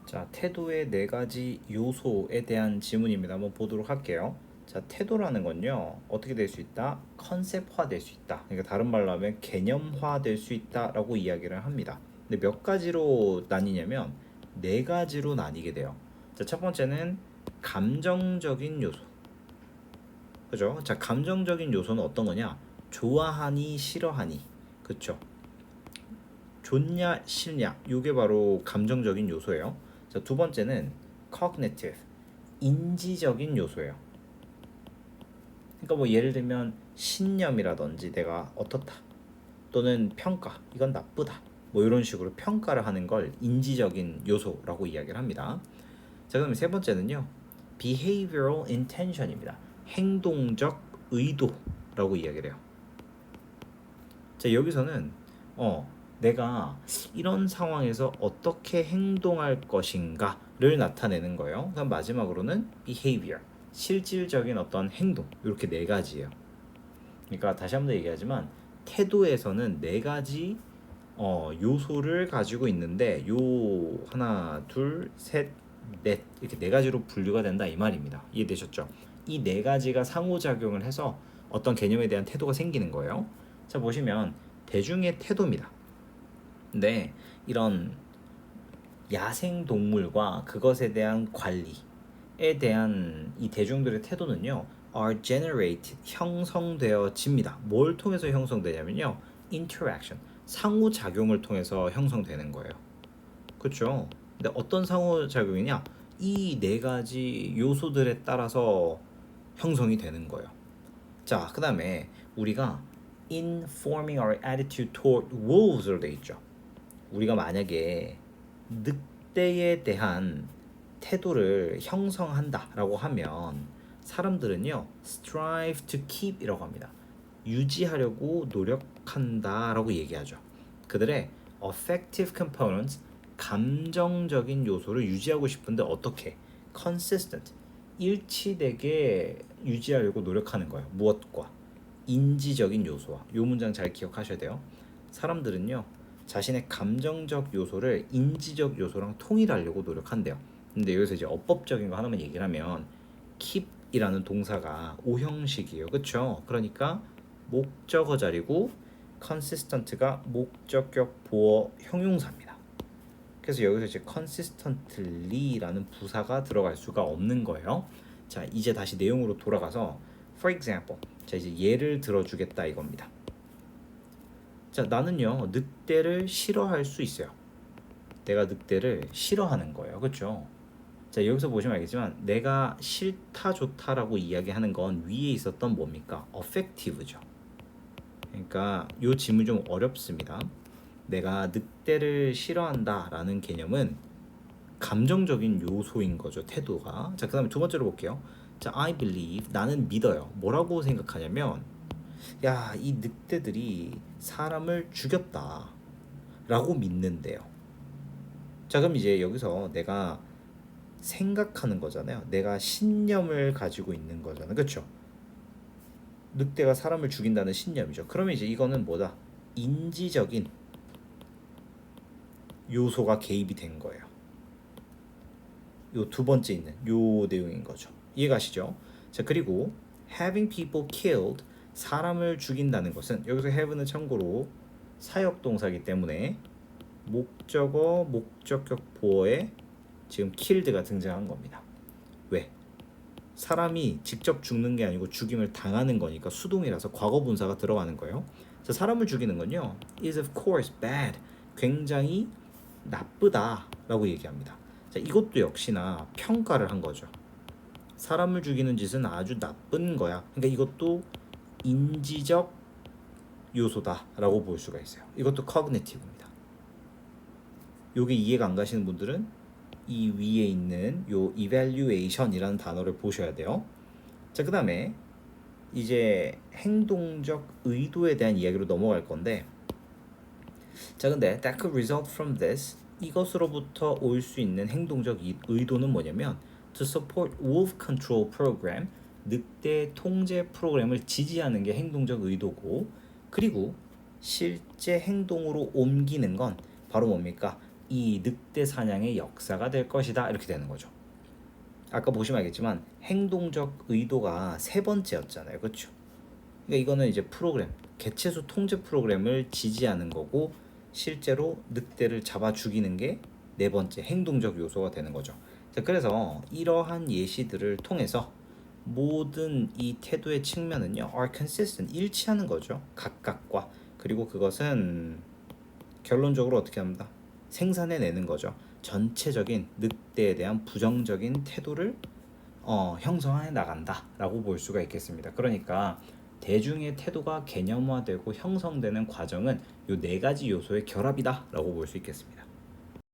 자, 태도의 네 가지 요소에 대한 질문입니다. 한번 보도록 할게요. 자, 태도라는 건요, 어떻게 될 수 있다? 컨셉화 될 수 있다. 그러니까 다른 말로 하면 개념화 될 수 있다라고 이야기를 합니다. 근데 몇 가지로 나뉘냐면 네 가지로 나뉘게 돼요. 자, 첫 번째는 감정적인 요소. 그죠? 자, 감정적인 요소는 어떤 거냐? 좋아하니 싫어하니. 그쵸? 좋냐 싫냐. 요게 바로 감정적인 요소예요. 자, 두 번째는 cognitive. 인지적인 요소예요. 그러니까 뭐 예를 들면 신념이라든지 내가 어떻다 또는 평가 이건 나쁘다 뭐 이런 식으로 평가를 하는 걸 인지적인 요소라고 이야기를 합니다. 자, 그럼 세 번째는요, behavioral intention입니다. 행동적 의도라고 이야기를 해요. 자, 여기서는 내가 이런 상황에서 어떻게 행동할 것인가를 나타내는 거예요. 그럼 마지막으로는 behavior, 실질적인 어떤 행동, 이렇게 네 가지예요. 그러니까 다시 한번 더 얘기하지만 태도에서는 네 가지 요소를 가지고 있는데 요 하나, 둘, 셋, 넷 이렇게 네 가지로 분류가 된다 이 말입니다. 이해되셨죠? 이 네 가지가 상호작용을 해서 어떤 개념에 대한 태도가 생기는 거예요. 자, 보시면 대중의 태도입니다. 근데 이런 야생 동물과 그것에 대한 관리에 대한 이 대중들의 태도는요, are generated, 형성되어집니다. 뭘 통해서 형성되냐면요, interaction, 상호작용을 통해서 형성되는 거예요. 그렇죠? 근데 어떤 상호작용이냐? 이 네 가지 요소들에 따라서 형성이 되는 거예요. 자, 그 다음에 우리가 in forming our attitude toward wolves로 돼 있죠. 우리가 만약에 늑대에 대한 태도를 형성한다라고 하면 사람들은요, strive to keep 이라고 합니다. 유지하려고 노력한다라고 얘기하죠. 그들의 affective components, 감정적인 요소를 유지하고 싶은데 어떻게? consistent, 일치되게 유지하려고 노력하는 거예요. 무엇과? 인지적인 요소와. 요 문장 잘 기억하셔야 돼요. 사람들은요, 자신의 감정적 요소를 인지적 요소랑 통일하려고 노력한대요. 근데 여기서 이제 어법적인 거 하나만 얘기를 하면 keep이라는 동사가 오형식이에요. 그렇죠? 그러니까 목적어 자리고 consistent가 목적격 보어 형용사입니다. 그래서 여기서 이제 consistently라는 부사가 들어갈 수가 없는 거예요. 자, 이제 다시 내용으로 돌아가서 for example, 자, 이제 예를 들어주겠다 이겁니다. 자, 나는요, 늑대를 싫어할 수 있어요. 내가 늑대를 싫어하는 거예요. 그렇죠? 자, 여기서 보시면 알겠지만 내가 싫다 좋다라고 이야기하는 건 위에 있었던 뭡니까? affective죠. 그러니까 이 질문이 좀 어렵습니다. 내가 늑대를 싫어한다라는 개념은 감정적인 요소인 거죠. 태도가. 자, 그 다음에 두 번째로 볼게요. 자, I believe, 나는 믿어요. 뭐라고 생각하냐면, 야, 이 늑대들이 사람을 죽였다 라고 믿는데요. 자, 그럼 이제 여기서 내가 생각하는 거잖아요. 내가 신념을 가지고 있는 거잖아요. 그렇죠? 늑대가 사람을 죽인다는 신념이죠. 그러면 이제 이거는 뭐다? 인지적인 요소가 개입이 된 거예요. 요 두 번째 있는 요 내용인 거죠. 이해가시죠? 자, 그리고 having people killed, 사람을 죽인다는 것은 여기서 have는 참고로 사역동사이기 때문에 목적어, 목적격 보어에 지금 killed가 등장한 겁니다. 왜? 사람이 직접 죽는 게 아니고 죽임을 당하는 거니까 수동이라서 과거 분사가 들어가는 거예요. 자, 사람을 죽이는 건요, is of course bad, 굉장히 나쁘다라고 얘기합니다. 자, 이것도 역시나 평가를 한 거죠. 사람을 죽이는 짓은 아주 나쁜 거야. 그러니까 이것도 인지적 요소다라고 볼 수가 있어요. 이것도 cognitive입니다. 요게 이해가 안 가시는 분들은 이 위에 있는 요 evaluation이라는 단어를 보셔야 돼요. 자, 그 다음에 이제 행동적 의도에 대한 이야기로 넘어갈 건데, 자, 근데 that could result from this, 이것으로부터 올 수 있는 행동적 의도는 뭐냐면 to support wolf control program, 늑대 통제 프로그램을 지지하는 게 행동적 의도고, 그리고 실제 행동으로 옮기는 건 바로 뭡니까? 이 늑대 사냥의 역사가 될 것이다. 이렇게 되는 거죠. 아까 보시면 알겠지만 행동적 의도가 세 번째였잖아요. 그렇죠? 그러니까 이거는 이제 프로그램, 개체수 통제 프로그램을 지지하는 거고 실제로 늑대를 잡아 죽이는 게 네 번째 행동적 요소가 되는 거죠. 자, 그래서 이러한 예시들을 통해서 모든 이 태도의 측면은요, are consistent, 일치하는 거죠. 각각과. 그리고 그것은 결론적으로 어떻게 합니다. 생산해내는 거죠. 전체적인 늑대에 대한 부정적인 태도를 형성해 나간다라고 볼 수가 있겠습니다. 그러니까 대중의 태도가 개념화되고 형성되는 과정은 이 네 가지 요소의 결합이다라고 볼 수 있겠습니다.